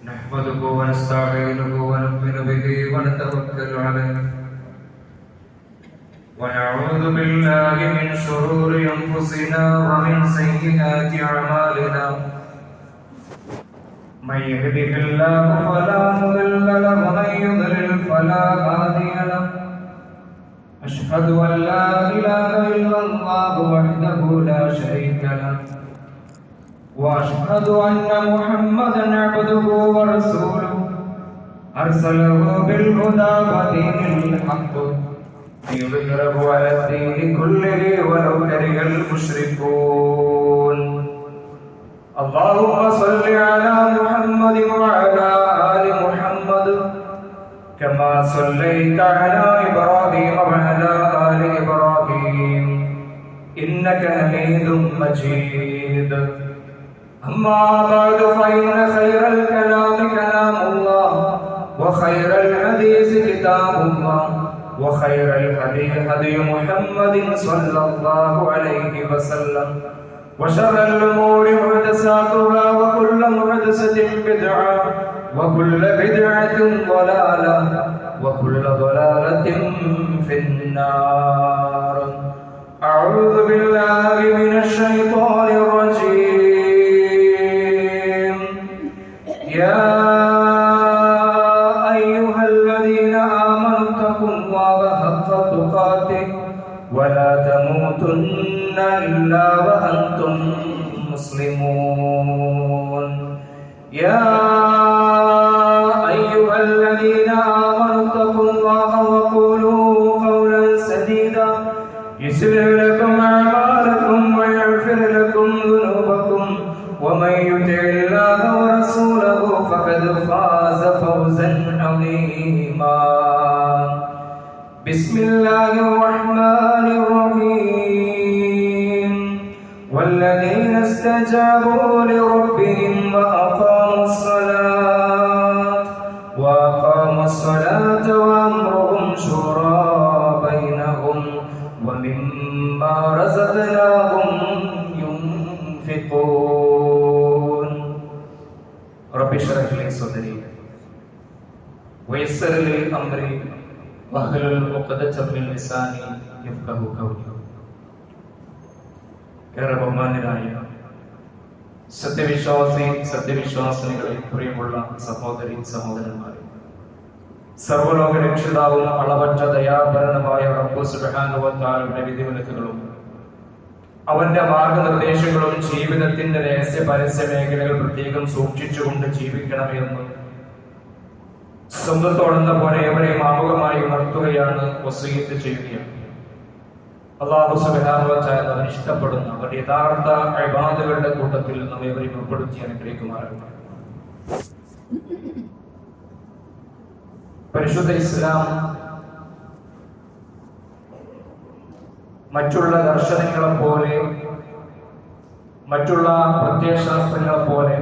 نحمده ونستعينه ونؤمن به ونتوكل عليه ونعوذ بالله من شرور أنفسنا ومن سيئات أعمالنا من يهده الله فلا مضل له ومن يضلل فلا هادي له أشهد أن لا إله إلا الله وحده لا شريك له وأشهد أن محمدا عبده ورسوله أرسله بالهدى ودين الحق ليظهره على الدين كله ولو كره المشركون اللهم صل على محمد وعلى آل محمد كما صليت على إبراهيم وعلى آل إبراهيم إنك حميد مجيد أما بعد فإن خير الكلام كلام الله وخير الحديث كتاب الله وخير الهدي هدي محمد صلى الله عليه وسلم وشر الأمور محدثاتها وكل محدثة بدعة وكل بدعة ضلالة وكل ضلالة في النار أعوذ بالله من الشيطان الرجيم يا أيها الذين آمنوا اتقوا الله حق تقاته ولا تموتن إلا وأنتم مسلمون يا أيها الذين آمنوا اتقوا الله وقولوا قولا سديدا يصلح لكم أعمالكم ويغفر لكم ذنوبكم ومن يطع الله ورسوله فقد فاز فوزا عظيما بسم الله الرحمن الرحيم والذين استجابوا لربهم وأقاموا الصلاة وأمرهم شورى بينهم ومما رزقناهم ينفقون رب اشرح لي صدري ويسر لي أمري واحلل عقدة من لساني يفقهوا قولي ഏറെ ബഹുമാന്യരായ സത്യവിശ്വാസിനികളെ പ്രിയമുള്ള സഹോദരി സഹോദരന്മാരെ, സർവ്വലോക രക്ഷിതാവും അളവറ്റ ദയാപരനുമായ റബ്ബ് സുബ്ഹാനഹു വ തആലയുടെ വിധിവിലക്കുകളും അവന്റെ മാർഗനിർദ്ദേശങ്ങളും ജീവിതത്തിന്റെ രഹസ്യ പരസ്യ മേഖലകൾ പ്രത്യേകം സൂക്ഷിച്ചുകൊണ്ട് ജീവിക്കണമെന്ന് സ്വന്തത്തോടെന്ന പോലെ എവരെയും ആമുഖമായി ഉണർത്തുകയാണ്, വസിയ്യത്ത് ചെയ്യുകയാണ്. അല്ലാഹു സുബ്ഹാനഹു വ തആല ഇഷ്ടപ്പെടുന്ന അവരുടെ യഥാർത്ഥ ഇബാദത്തുകളുടെ കൂട്ടത്തിൽ നമ്മെ ഇവരെയും ഉൾപ്പെടുത്തി അനുഗ്രഹിക്കുമാറാകട്ടെ. പരിശുദ്ധ ഇസ്ലാം മറ്റുള്ള ദർശനങ്ങളെ പോലെ, മറ്റുള്ള പ്രത്യയശാസ്ത്രങ്ങളെ പോലെ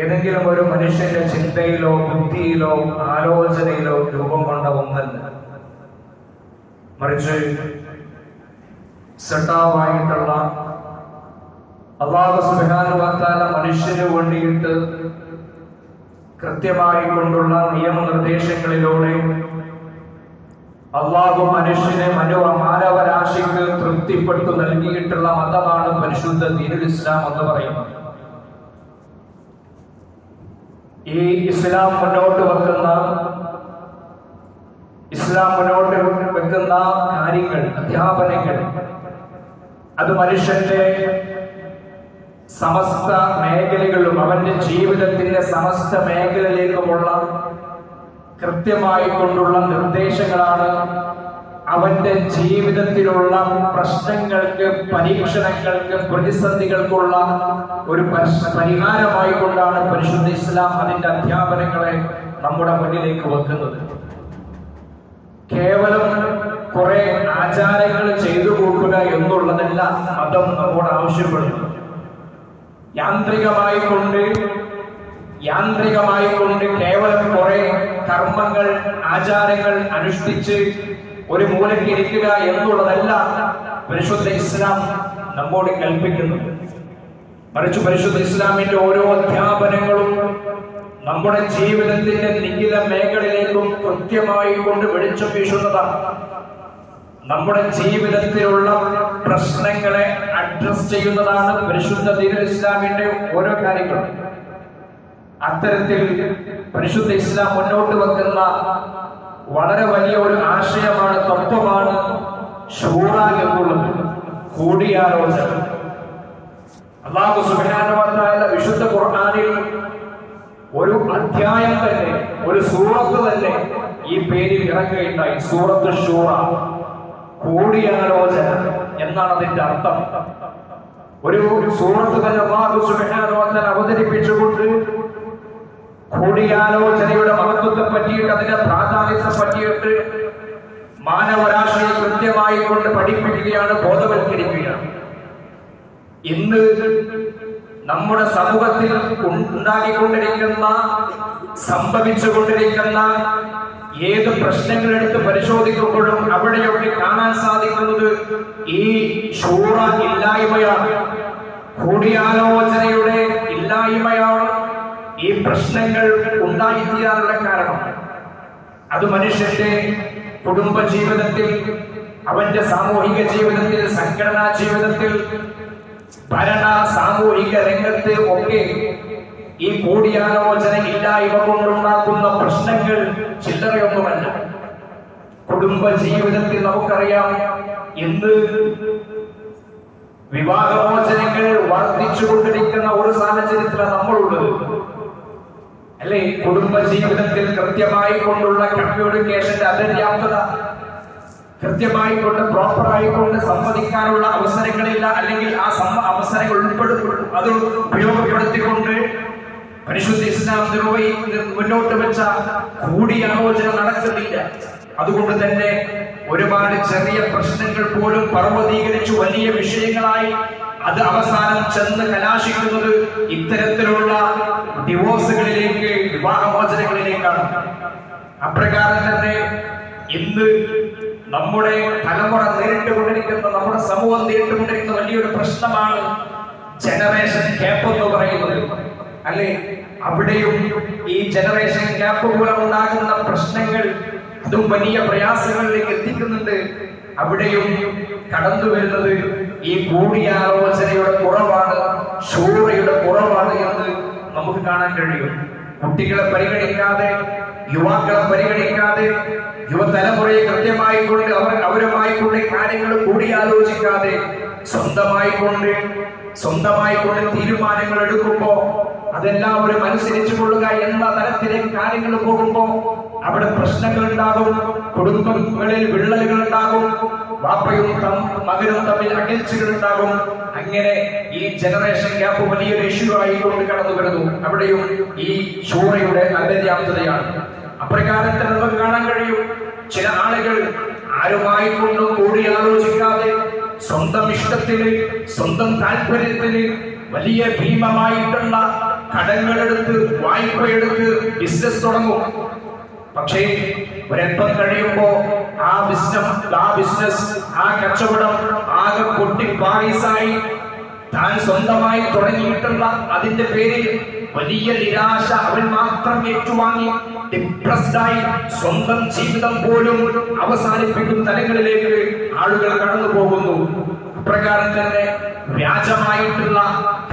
ഏതെങ്കിലും ഒരു മനുഷ്യന്റെ ചിന്തയിലോ ബുദ്ധിയിലോ ആലോചനയിലോ രൂപം കൊണ്ട ഒന്നല്ല, മറിച്ച് സട്ടാവായിട്ടുള്ള അല്ലാഹു സുബ്ഹാനഹു വ തആല മനുഷ്യന് വേണ്ടിയിട്ട് കൃത്യമായി കൊണ്ടുള്ള നിയമനിർദ്ദേശങ്ങളിലൂടെ അല്ലാഹു മനുഷ്യനെ മാനവരാശിക്ക് തൃപ്തിപ്പെട്ടു നൽകിയിട്ടുള്ള മതമാണ് പരിശുദ്ധ ദീനുൽ ഇസ്ലാം എന്ന് പറയുന്നത്. ഈ ഇസ്ലാം മുന്നോട്ട് വെക്കുന്ന കാര്യങ്ങൾ, അധ്യാപനങ്ങൾ, അത് മനുഷ്യന്റെ സമസ്ത മേഖലകളിലും അവന്റെ ജീവിതത്തിന്റെ സമസ്ത മേഖലയിലേക്കുമുള്ള കൃത്യമായി കൊണ്ടുള്ള നിർദ്ദേശങ്ങളാണ്. അവന്റെ ജീവിതത്തിലുള്ള പ്രശ്നങ്ങൾക്ക്, പരീക്ഷണങ്ങൾക്ക്, പ്രതിസന്ധികൾക്കുള്ള ഒരു പരിഹാരമായി കൊണ്ടാണ് പരിശുദ്ധ ഇസ്ലാം അതിന്റെ അധ്യാപനങ്ങളെ നമ്മുടെ മുന്നിലേക്ക് വെക്കുന്നത്. കേവലം കുറെ ആചാരങ്ങൾ ചെയ്തു കൂട്ടുക എന്നുള്ളതല്ല മതം നമ്മോട് ആവശ്യപ്പെടുന്നു. യാന്ത്രികമായി കൊണ്ട് കേവലം കുറെ കർമ്മങ്ങൾ, ആചാരങ്ങൾ അനുഷ്ഠിച്ച് ഒരു മൂലയ്ക്ക് ഇരിക്കുക എന്നുള്ളതല്ല പരിശുദ്ധ ഇസ്ലാം നമ്മോട് കൽപ്പിക്കുന്നു. മറിച്ച് പരിശുദ്ധ ഇസ്ലാമിന്റെ ഓരോ അധ്യാപനങ്ങളും നമ്മുടെ ജീവിതത്തിന്റെ നികില മേഖലയിലേക്കും കൃത്യമായി കൊണ്ട് വെളിച്ചം വീശുന്നതാണ്. നമ്മുടെ ജീവിതത്തിലുള്ള പ്രശ്നങ്ങളെ അഡ്രസ് ചെയ്യുന്നതാണ് പരിശുദ്ധ ദീനുൽ ഇസ്ലാമിന്റെ ഓരോ കാര്യങ്ങളും. അത്തരത്തിൽ പരിശുദ്ധ ഇസ്ലാം മുന്നോട്ട് വെക്കുന്ന വളരെ വലിയ ഒരു ആശയമാണ്, തത്വമാണ് ശൂറ എന്നുള്ളത്, കൂടിയാലോചന. അല്ലാഹു സുബ്ഹാനഹു വ തആല വിശുദ്ധ ഖുർആനിൽ ഒരു അധ്യായം തന്നെ, ഒരു സൂറത്ത് തന്നെ ഈ പേരിൽ ഇറക്കുകയുണ്ടായി. സൂറത്ത് ശൂറ, കൂടിയാലോചന എന്നാണ് അതിന്റെ അർത്ഥം. ഒരു സൂറത്ത് തന്നെ അല്ലാഹു സുബ്ഹാനഹു വ തആല അവതരിപ്പിച്ചുകൊണ്ട് കൂടിയാലോചനയുടെ മഹത്വത്തെ പറ്റിയിട്ട്, അതിന്റെ പ്രാധാന്യത്തെ പറ്റിയിട്ട് മാനവരാശിയെ കൃത്യമായി കൊണ്ട് പഠിപ്പിക്കുകയാണ്, ബോധവൽക്കരിക്കുകയാണ്. ഇന്ന് നമ്മുടെ സമൂഹത്തിൽ ഉണ്ടാക്കിക്കൊണ്ടിരിക്കുന്ന, സംഭവിച്ചുകൊണ്ടിരിക്കുന്ന ഏത് പ്രശ്നങ്ങൾ എടുത്ത് പരിശോധിക്കുമ്പോഴും അവിടെയൊക്കെ കാണാൻ സാധിക്കുന്നത് ഈ ശൂറ ഇല്ലായ്മയാണ്, കൂടിയാലോചനയുടെ ഇല്ലായ്മയാണ് ഈ പ്രശ്നങ്ങൾ ഉണ്ടായിത്തീരാനുള്ള കാരണം. അത് മനുഷ്യന്റെ കുടുംബ ജീവിതത്തിൽ, അവന്റെ സാമൂഹിക ജീവിതത്തിൽ, സംഘടനാ ജീവിതത്തിൽ, ഭരണ സാമൂഹിക രംഗത്ത് ഒക്കെ ഈ കൂടിയാലോചന ഇല്ലായ്മ കൊണ്ടുണ്ടാക്കുന്ന പ്രശ്നങ്ങൾ ചില്ലറയൊന്നുമല്ല. കുടുംബ ജീവിതത്തിൽ നമുക്കറിയാം, ഇന്ന് വിവാഹമോചനങ്ങൾ വർദ്ധിച്ചുകൊണ്ടിരിക്കുന്ന ഒരു സാഹചര്യത്തിലാണ് നമ്മളുള്ളത്, അല്ലെ? കുടുംബ ജീവിതത്തിൽ കൃത്യമായി കൊണ്ടുള്ള കമ്മ്യൂണിക്കേഷന്റെ അപര്യാപ്തത, കൃത്യമായി കൊണ്ട് പ്രോപ്പറായി കൊണ്ട് സംവദിക്കാനുള്ള അവസരങ്ങളില്ല, അല്ലെങ്കിൽ ആ അവസരങ്ങൾ അത് ഉപയോഗപ്പെടുത്തിക്കൊണ്ട് പരിശുദ്ധ ഇസ്ലാം മുന്നോട്ട് വെച്ച കൂടിയാലോചന നടക്കുന്നില്ല. അതുകൊണ്ട് തന്നെ ഒരുപാട് ചെറിയ പ്രശ്നങ്ങൾ പോലും പർവ്വതീകരിച്ചു വലിയ വിഷയങ്ങളായി അത് അവസാനം ചെന്ന് കലാശിക്കുന്നത് ഇത്തരത്തിലുള്ള ഡിവോഴ്സുകളിലേക്ക്, വിവാഹമോചനങ്ങളിലേക്കാണ്. അപ്രകാരം തന്നെ ഇന്ന് നമ്മുടെ തലമുറ നേരിട്ടുകൊണ്ടിരിക്കുന്ന, നമ്മുടെ സമൂഹം നേരിട്ടുകൊണ്ടിരിക്കുന്ന വലിയൊരു പ്രശ്നമാണ് ജനറേഷൻ ഗ്യാപ്പ് എന്ന് പറയുന്നത്, അല്ലെ? അവിടെയും ഈ ജനറേഷൻ ഗ്യാപ്പ് മൂലം ഉണ്ടാകുന്ന പ്രശ്നങ്ങൾ അതും വലിയ പ്രയാസങ്ങളിലേക്ക് എത്തിക്കുന്നുണ്ട്. അവിടെയും കടന്നു വരുന്നത് ഈ കൂടിയാലോചനയുടെ കുറവാണ്, ശൂറയുടെ കുറവാണ് എന്ന് നമുക്ക് കാണാൻ കഴിയും. കുട്ടികളെ പരിഗണിക്കാതെ, യുവാക്കളെ പരിഗണിക്കാതെ, യുവതലമുറയെ കൃത്യമായി കൊണ്ട് അവരുമായി കൊണ്ട് കാര്യങ്ങൾ കൂടിയാലോചിക്കാതെ സ്വന്തമായി കൊണ്ട് തീരുമാനങ്ങൾ എടുക്കുമ്പോ അതെല്ലാവരും അനുസരിച്ചു കൊള്ളുക എന്ന തരത്തിലേക്ക് കാര്യങ്ങൾ പോകുമ്പോ അവിടെ പ്രശ്നങ്ങൾ ഉണ്ടാകും, കുടുംബങ്ങളിൽ വിള്ളലുകൾ ഉണ്ടാകും, വാപ്പയും മകനും തമ്മിൽ അകൽച്ചകൾ ഉണ്ടാകും. അങ്ങനെ ഈ ജനറേഷൻ ഗ്യാപ്പ് വലിയൊരു ഇഷ്യൂ ആയിക്കൊണ്ട് കടന്നു വരുന്നു. അവിടെയും ഈ ശൂറയുടെ അപര്യാപ്തതയാണ്. അപ്രകാരത്തിൽ നമുക്ക് കാണാൻ കഴിയും, ചില ആളുകൾ ആരുമായി കൊണ്ടും കൂടിയാലോചിക്കാതെ സ്വന്തം ഇഷ്ടത്തിന്, സ്വന്തം താല്പര്യത്തിന് വലിയ ഭീമമായിട്ടുള്ള കടങ്ങളെടുത്ത്, വായ്പയെടുത്ത് ബിസിനസ് തുടങ്ങും. പക്ഷേ ഒരൽപ്പം കഴിയുമ്പോ ആ ബിസിനസ്, ആ കച്ചവടം ആകെ പൊട്ടി പാരീസായി, താൻ സ്വന്തമായി തുടങ്ങിയിട്ടുള്ള അതിന്റെ പേരിൽ വലിയ നിരാശ അവൻ മാത്രം ഏറ്റുവാങ്ങി ഡിപ്രസ്ഡായി സ്വന്തം ജീവിതം പോലും അവസാനിപ്പിക്കുന്ന തലങ്ങളിലേക്ക് ആളുകൾ കടന്നു പോകുന്നു. അപ്രകാരം തന്നെ വ്യാജമായിട്ടുള്ള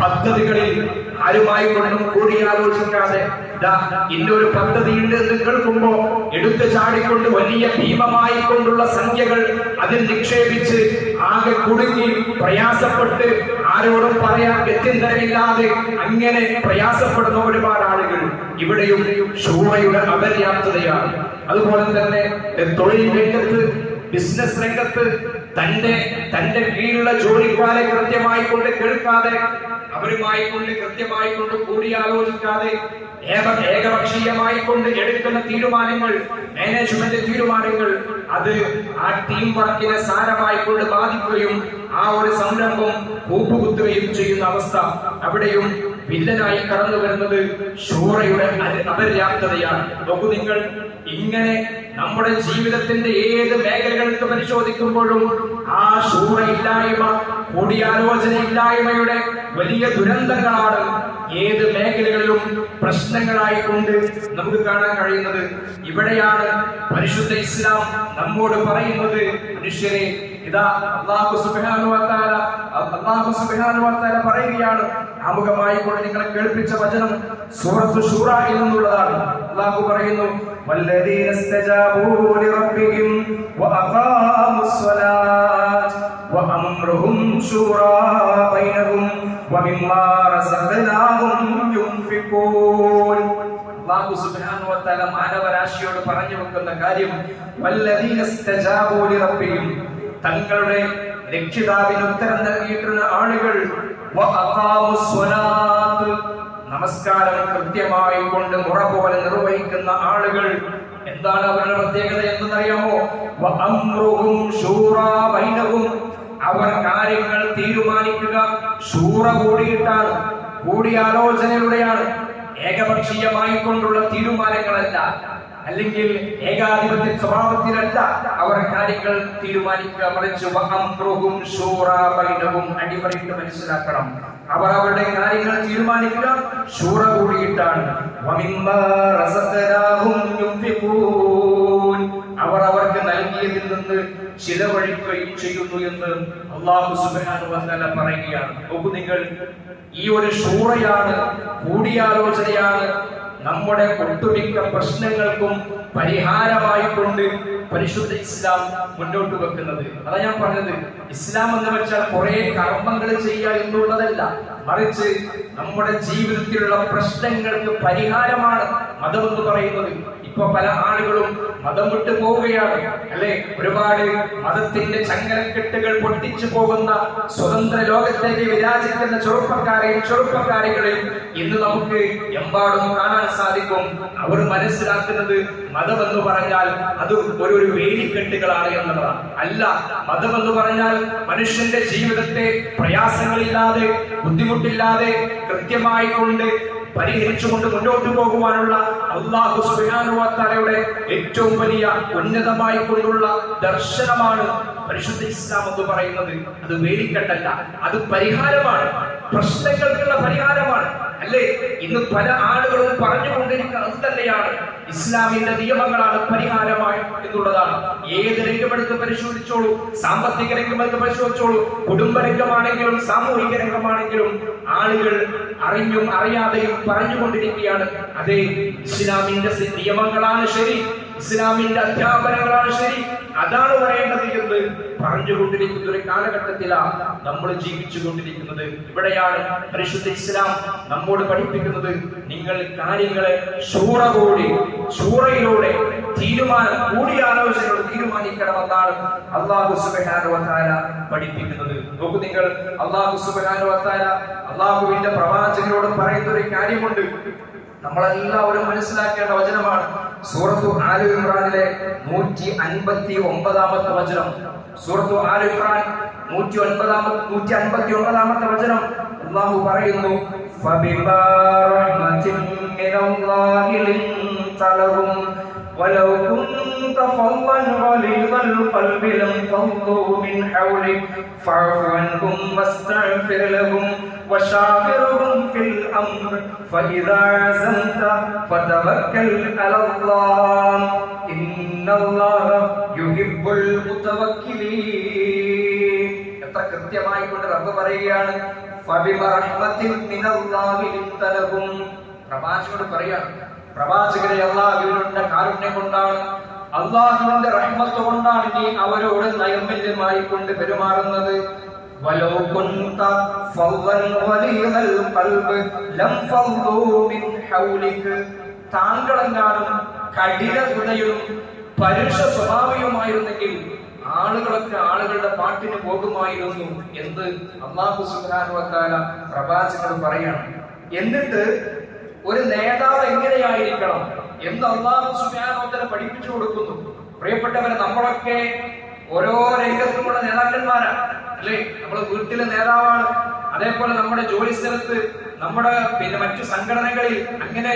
പദ്ധതികളിൽ ആരുമായി കൊണ്ടും കൂടിയാലോചിക്കാതെ ഇന്നൊരു പദ്ധതി ഉണ്ട് എന്ന് കേൾക്കുമ്പോ എടുത്തു ചാടിക്കൊണ്ട് വലിയ ഭീമമായി കൊണ്ടുള്ള സംഖ്യകൾ അതിൽ നിക്ഷേപിച്ച് ആകെ കുടുങ്ങി പ്രയാസപ്പെട്ട് ആരോടും പറയാൻ ഗത്യന്തരമില്ലാതെ അങ്ങനെ പ്രയാസപ്പെടുന്ന ഒരുപാട് ആളുകൾ. ഇവിടെയും ശൂറയുടെ അപര്യാപ്തതയാണ്. അതുപോലെ തന്നെ തൊഴിൽ രംഗത്ത്, ബിസിനസ് രംഗത്ത് തന്റെ കീഴിലുള്ള ജോലിക്കാരെ കൃത്യമായി കൊണ്ട് കേൾക്കാതെ, അവരുമായി കൊണ്ട് കൃത്യമായി കൊണ്ട് കൂടിയാലോചിക്കാതെ ഏകപക്ഷീയമായി കൊണ്ട് എടുക്കുന്ന തീരുമാനങ്ങൾ, മാനേജ്മെന്റ് തീരുമാനങ്ങൾ, അത് ആ ടീം വർക്കിനെ സാരമായി കൊണ്ട് ബാധിക്കുകയും ആ ഒരു സംരംഭം കൂപ്പുകുത്തുകയും ചെയ്യുന്ന അവസ്ഥ. അവിടെയും വില്ലനായി കടന്നു വരുന്നത് ശൂറയുടെ അപര്യാപ്തതയാണ്. നോക്കൂ നിങ്ങൾ, ഇങ്ങനെ നമ്മുടെ ജീവിതത്തിന്റെ ഏത് മേഖലകൾക്ക് പരിശോധിക്കുമ്പോഴും ആ ശൂറ ഇല്ലായ്മ, കൂടിയാലോചന ഇല്ലായ്മയുടെ വലിയ ദുരന്തങ്ങളാണ് ഏത് മേഖലകളിലും പ്രശ്നങ്ങളായിക്കൊണ്ട് നമുക്ക് കാണാൻ കഴിയുന്നത്. ഇവിടെയാണ് പരിശുദ്ധ ഇസ്ലാം നമ്മോട് പറയുന്നത്, മനുഷ്യരെ ഇതാ അല്ലാഹു സുബ്ഹാനഹു വ തആല പറയുകയാണ്. ആമുഖമായി കൊണ്ട് നിങ്ങളെ കേൾപ്പിച്ച വചനം സൂറത്തു ശൂറയിൽ നിന്നുള്ളതാണ്. അല്ലാഹു പറയുന്നു, വല്ലദീന ഇസ്തജാബൂ ലിറബ്ബിഹിം വഅഖാമുസ് സ്വലാത്ത് വഅംറുഹും ശൂറാ ബൈനഹും വമിമ്മാ റസഖ്നാഹും യുൻഫിഖൂൻ. അല്ലാഹു സുബ്ഹാനഹു വ തആല മാനവരാശിയോട് പറഞ്ഞു വെക്കുന്ന കാര്യം, വല്ലദീന ഇസ്തജാബൂ ലിറബ്ബിഹിം, തങ്ങളുടെ രക്ഷിതാവിന് ഉത്തരം നൽകിയിട്ടുള്ള ആളുകൾ, വഅഖാമുസ് സ്വലാത്ത്, നമസ്കാരം കൃത്യമായി കൊണ്ട് മുറ പോലെ നിർവഹിക്കുന്ന ആളുകൾ. എന്താണ് അവരുടെ പ്രത്യേകത എന്തെന്നറിയാമോ? വഅംറുഹും ശൂറാ ബൈനഹും, അവർ കാര്യങ്ങൾ തീരുമാനിക്കുക ശൂറ കൂടിയിട്ടാണ്, കൂടിയാലോചനയിലൂടെയാണ്. ഏകപക്ഷീയമായി കൊണ്ടുള്ള തീരുമാനങ്ങളല്ല, അല്ലെങ്കിൽ ഏകാധിപത്യ സ്വഭാവത്തിലല്ല അവർ കാര്യങ്ങൾ തീരുമാനിക്കുക. മറിച്ച് വഅംറുഹും ശൂറാ ബൈനഹും, അടിവരയിട്ട് മനസ്സിലാക്കണം, അവർ അവരുടെ കാര്യങ്ങൾ തീരുമാനിക്കുക ശൂറ കൂടിയിട്ടാണ്. വമിമ്മാ റസഖ്നാഹും യുൻഫിഖൂൻ, അവർ അവർക്ക് നൽകിയതിൽ നിന്ന് ചിലവഴിക്കുകയും ചെയ്യുന്നു എന്ന് അല്ലാഹു സുബ്ഹാനഹു വ തആല പറയുകയാണ്. നോക്കൂ നിങ്ങൾ, ഈ ഒരു ശൂറയാണ്, കൂടിയാലോചനയാണ് നമ്മുടെ ഒട്ടുമിക്ക പ്രശ്നങ്ങൾക്കും പരിഹാരമായി കൊണ്ട് പരിശുദ്ധ ഇസ്ലാം മുന്നോട്ട് വെക്കുന്നത്. അതാ ഞാൻ പറഞ്ഞത്, ഇസ്ലാം എന്ന് വെച്ചാൽ കുറെ കർമ്മങ്ങൾ ചെയ്യുക എന്നുള്ളതല്ല, മറിച്ച് നമ്മുടെ ജീവിതത്തിലുള്ള പ്രശ്നങ്ങൾക്ക് പരിഹാരമാണ് മതം എന്ന് പറയുന്നത്. ഇപ്പൊ പല ആളുകളും മതം വിട്ടു പോവുകയാണ്, അല്ലെ? ഒരുപാട് മതത്തിന്റെ ചങ്ങലക്കെട്ടുകൾ പൊട്ടിച്ചു പോകുന്ന സ്വതന്ത്ര ലോകത്തേക്ക് വിരാജിക്കുന്ന ചെറുപ്പക്കാരെയും ഇന്ന് നമുക്ക് എമ്പാടും കാണാൻ സാധിക്കും. അവർ മനസ്സിലാക്കുന്നത് മതം എന്ന് പറഞ്ഞാൽ അത് ഒരു വേലിക്കെട്ടുകളാണ് എന്നുള്ളതാണ്. അല്ല, മതം എന്ന് പറഞ്ഞാൽ മനുഷ്യന്റെ ജീവിതത്തെ പ്രയാസങ്ങളില്ലാതെ ബുദ്ധിമുട്ടില്ലാതെ കൃത്യമായി കൊണ്ട് പരിഹരിച്ചുകൊണ്ട് മുന്നോട്ട് പോകുവാനുള്ള അല്ലാഹു സുബ്ഹാനഹു വ തആലയുടെ ഏറ്റവും വലിയ ഉന്നതമായി കൊണ്ടുള്ള ദർശനമാണ് പരിശുദ്ധ ഇസ്ലാം എന്ന് പറയുന്നത്. അത് വേലിക്കെട്ടല്ല, അത് പരിഹാരമാണ്, പ്രശ്നങ്ങൾക്കുള്ള പരിഹാരമാണ്, അല്ലേ? ഇന്ന് പല ആളുകളും പറഞ്ഞുകൊണ്ടിരിക്കുന്നത് അത് തന്നെയാണ്, ഇസ്ലാമിന്റെ നിയമങ്ങളാണ് പരിഹാരമായി എന്നുള്ളതാണ്. ഏത് രംഗമെടുത്ത് പരിശോധിച്ചോളൂ, സാമ്പത്തിക രംഗമെടുത്ത് പരിശോധിച്ചോളൂ, കുടുംബ രംഗമാണെങ്കിലും സാമൂഹിക രംഗമാണെങ്കിലും ആളുകൾ അറിഞ്ഞും അറിയാതെയും പറഞ്ഞുകൊണ്ടിരിക്കുകയാണ്, അതെ ഇസ്ലാമിന്റെ നിയമങ്ങളാണ് ശരി, ഇസ്ലാമിന്റെ അധ്യാപനങ്ങളാണ് ശരി, അതാണ് പറയേണ്ടത് എന്ന് പറഞ്ഞുകൊണ്ടിരിക്കുന്ന ഒരു കാലഘട്ടത്തിലാണ് നമ്മൾ ജീവിച്ചു കൊണ്ടിരിക്കുന്നത്. ഇവിടെയാണ് പരിശുദ്ധ ഇസ്ലാം നമ്മോട് പഠിപ്പിക്കുന്നത്, നിങ്ങൾ കാര്യങ്ങളെ ശൂറയിലൂടെ കൂടിയാലോചനയോട് തീരുമാനിക്കണമെന്നാണ് അല്ലാഹു സുബ്ഹാനഹു വ തആല പഠിപ്പിക്കുന്നത്. നോക്കൂ നിങ്ങൾ, അല്ലാഹു സുബ്ഹാനഹു വ തആല അല്ലാഹുവിന്റെ പ്രവാചകനോട് പറയുന്ന ഒരു കാര്യമുണ്ട്, നമ്മളെല്ലാവരും മനസ്സിലാക്കേണ്ട വചനമാണ്. സൂറത്തു ആലു ഇമ്രാനിലെ 159-ാമത്തെ വചനം. സൂറത്തു ആലു ഇമ്രാൻ 159-ാമത്തെ വചനം അല്ലാഹു പറയുന്നു, ഫബിമാ റഹ്മത്തിൻ മിനല്ലാഹി ലിൻതലഹും വലൗ കുൻത ഫളൻ ഗലീദൽ ഖൽബി ലൻഫളൂ മിൻ ഹൗലിക ഫഅഫു അൻഹും വസ്തഗ്ഫിർ ലഹും وشاورهم في الأمر فإذا عزمت فتوكل على الله إن الله يحب المتوكلين. എത്ര കൃത്യമായി കൊണ്ട് റബ്ബ് പറയുകയാണ്, ഫബിമ റഹ്മത്തിൻ മിനല്ലാഹി ലിൻതലഹും. പ്രവാചകനോട് പറയാണ്, പ്രവാചകരെ അല്ലാഹുവിന്റെ കാരുണ്യം കൊണ്ടാണ്, അല്ലാഹുവിന്റെ റഹ്മത്ത് കൊണ്ടാണ് നീ അവരോട് നൈർമല്യമായി കൊണ്ട് പെരുമാറുന്നത്. ولو كنت فظا غليظ القلب لانفضوا من حولك. താങ്കളെങ്ങാനും കഠിന ഹൃദയവും പരുഷ സ്വഭാവവുമായിരുന്നെങ്കിൽ ആളുകളൊക്കെ ആളുകളുടെ പാട്ടിന് പോകുമായിരുന്നു എന്ന് അല്ലാഹു സുബ്ഹാനഹു വ തആല പ്രവാചകനോട് പറയാണ്. എന്നിട്ട് ഒരു നേതാവ് എങ്ങനെയായിരിക്കണം എന്ന് അല്ലാഹു സുബ്ഹാനഹു വ തആല പഠിപ്പിച്ചു കൊടുക്കുന്നു. പ്രിയപ്പെട്ടവരെ, നമ്മളൊക്കെ ഓരോ രംഗത്തുമുള്ള നേതാക്കന്മാരാണ്, അല്ലേ? നമ്മുടെ വീട്ടിലെ നേതാവാണ്, അതേപോലെ നമ്മുടെ ജോലി സ്ഥലത്ത്, നമ്മുടെ മറ്റു സംഘടനകളിൽ, അങ്ങനെ